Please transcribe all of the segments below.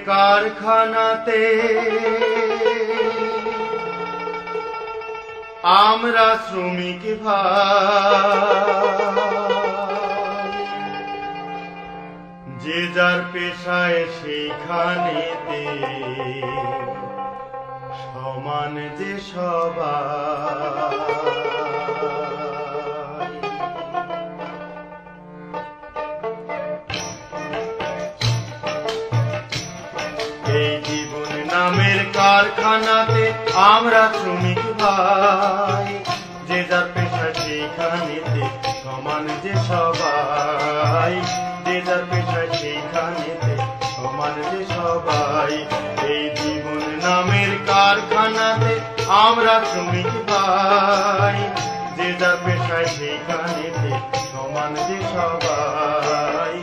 কারখানাতে আমরা শ্রমিক ভাই, যে যার পেশায় সেইখানেতে সমান যে সবাই। এই জীবন নামের কারখানাতে আমরা শ্রমিক ভাই, যে যার পেশা সেইখানেতে সমান যে সবাই, যে যার পেশা সেইখানেতে সমান যে সবাই। এই জীবন নামের কারখানাতে আমরা শ্রমিক ভাই, যে যার পেশায় সেইখানেতে সমান যে সবাই,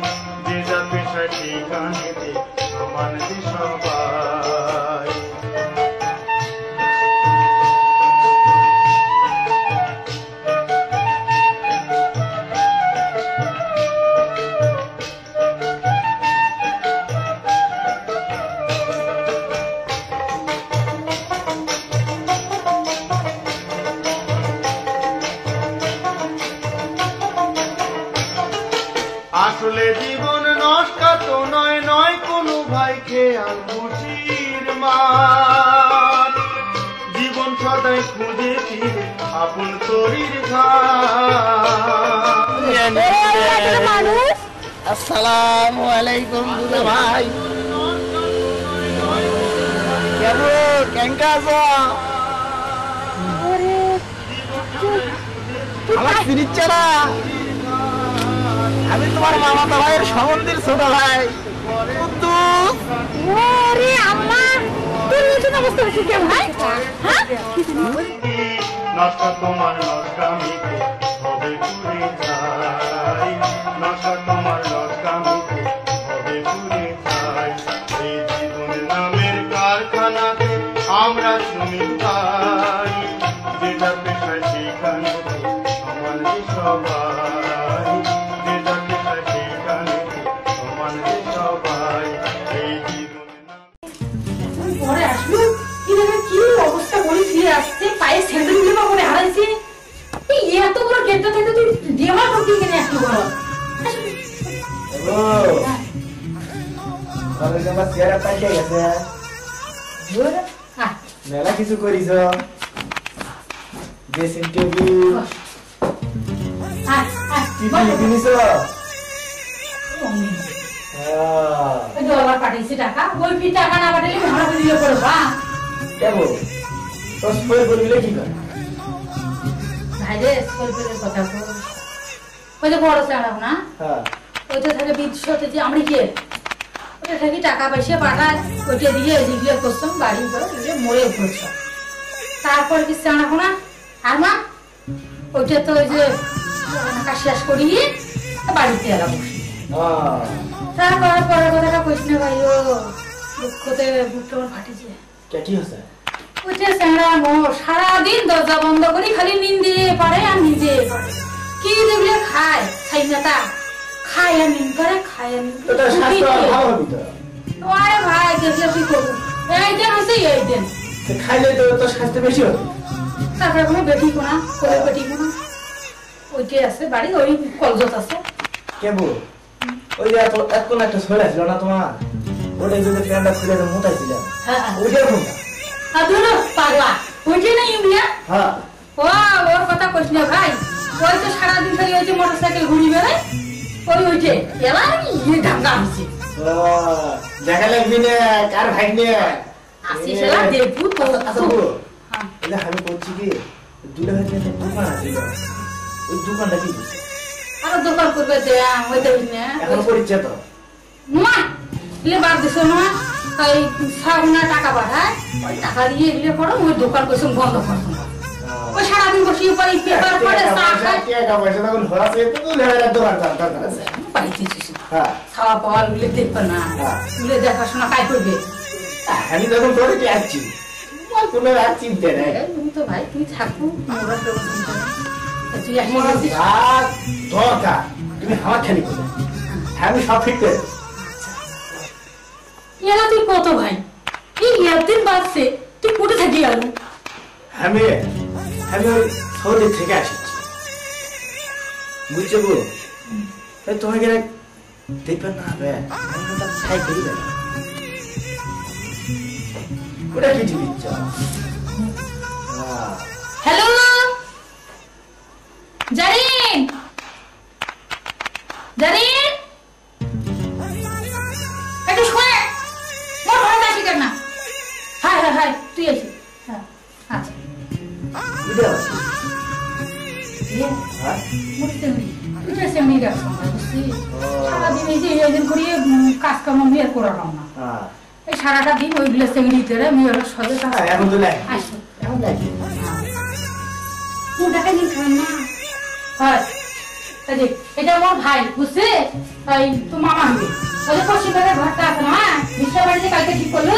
যে যার পেশায় সেইখানেতে সমান যে সবাই। আসলে জীবন নষ্ট তো নয়, নয় কোনো ভাই খেয়াল খুশির মাঠ, জীবন সদাই খুঁজে ফিরে আপন তরির ঘাট। আসসালামু আলাইকুম দুলা ভাই, কেমন কেঙ্কা আছো? আমার ফিরিচ্ছে না, আমি তোমার মামাতো ভাইয়ের সম্বন্ধের ছোট ভাই কুদ্দুস। ওরে আল্লাহ, তুমি কি অবস্থা হচ্ছে কে ভাই? হ্যাঁ নষ্ট তোমার নষ্টামিতে হবে পুরে যায়, নষ্ট তোমার নষ্টামিতে হবে পুরে যায়। এই জীবন নামের কারখানাতে আমরা শ্রমিক ভাই, যে যার পেশায় সেইখানেতে সমান যে সবাই, যে যার পেশায় সেইখানেতে সমান যে সবাই। এই জীবন পরে আসলো কি অবস্থা বলেছি, আসছে পায়ে স্যান্ডেল গুলো করে হারাইছি। এই এত বড় গেটটা থেকে তুই দেওয়াল করতে কেন এত বড়? মেলা কিছু করিস, ড্রেসিং টেবিল কিনিস, পাঠিয়েছি টাকা, ওই ফি টাকা না পাঠালে ভাড়া দিলে পড়ে বা কেমন তোর স্কুল বললে কি করে ভাই রে। স্কুল কথা ওই যে বড় চাড়াও না, ওইটা থাকে বিদ্যুৎ যে আমরা গিয়ে ওটা থাকি টাকা পয়সা পাঠায়, ওইটা দিয়ে যেগুলো করতাম বাড়ি করে মরে পড়ছ। তারপরে কি চাড়াবো না আর মা ওইটা তো ওই যে শেষ করিয়ে বাড়িতে এলাম। তারপরে পরের কথাটা কইস না ভাই, ও দুঃখতে বুকটা ফাটিছে। ওইটা চাড়া মোর সারাদিন দরজা বন্ধ করি খালি নিন্দে পারে আর নিজে পারে, কি যেগুলো খায় খাই না তা খায় আর নিন করে, খায় আর নিন করে। আরে ভাই দেখলে কি করবো, এই দিন হচ্ছে এই দিন খাইলে তো তোর স্বাস্থ্য বেশি হবে। তারপরে কোনো বেটি কোনা করে বেটি কোনা ওইটাই আছে বাড়ি, ওই কলজত আছে। কেবল ওই যে এখন একটা ছেলে ছিল না তোমার, ওটা যদি প্যান্টটা খুলে মোটাইছিল ওইটা কোনটা? আর ধরো পাগলা ওইটা না ইউনিয়া। হ্যাঁ ও ওর কথা কইস না ভাই, ওই তো সারাদিন খালি ওই যে মোটরসাইকেল ঘুরি বেড়ায়, ওইটে এবার ইয়ে ঢাঙ্গা হয়েছে। দেখা লাগবি না কার ভাই নিয়ে আসি সেটা দেখবো তো। আমি করছি কি দুটো ভাই একটা দোকান আছে, ওই দোকানটা কি আর দোকান করবে দেয়া ওই দেখবি না এখন পরিচয় তো মা এলে বাদ দিছো না, তাই সাগুনা টাকা পাঠায়, ওই টাকা দিয়ে এগুলো করো, ওই দোকান করছো বন্ধ করছো। ওই সারাদিন বসিয়ে পরে পেপার পড়ে চা খায়, টাকা পয়সা তখন ঘোরা আছে তো লেভেলের দোকান দরকার আছে বাড়িতে খাওয়া পাওয়া গুলো দেখবে না, গুলো দেখাশোনা কাজ করবে। আমি যখন তোরে আসছি কোনো আর চিন্তা নাই, তুমি তো ভাই তুমি থাকো মোরা তো চিন্তা নাই, তুই এখন দরকার তুমি আমার খালি করে আমি সব ঠিক করে এরা তুই কত ভাই এই একদিন বাঁচছে তুই কোটে থাকি গেল আমি ওই সৌদি থেকে আসছি বুঝছো গো তোমাকে দেখবেন না হবে খাই করি ওটা কি টিভি হ্যালো জারিন জারিন একটু শোনে মোর ঘরে যাচ্ছি কেন না হাই তুই এসে হ্যাঁ আচ্ছা কাজকর্ম মেয়ের করালাম না এই সারাটা দিন ওইগুলো সেগুলিতে মেয়ের সদে এটা আমার ভাই বুঝছে তো মামা হবে ওদের পশ্চিমবঙ্গের ঘরটা আছে না বিশা বাড়িতে কালকে ঠিক করলো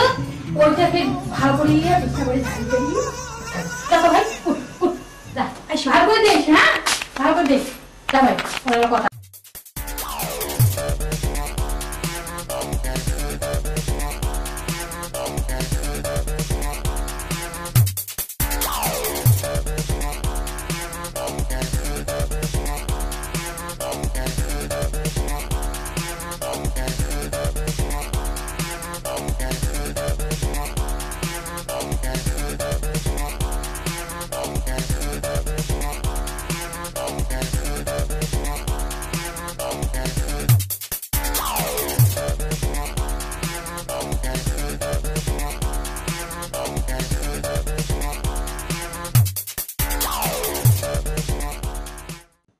ওইটাকে ভালো করে বিশা বাড়ি ঝাড়িতে দিয়ে ভাই ভালো করে দিস হ্যাঁ ভালো করে দিস যা ভাই কথা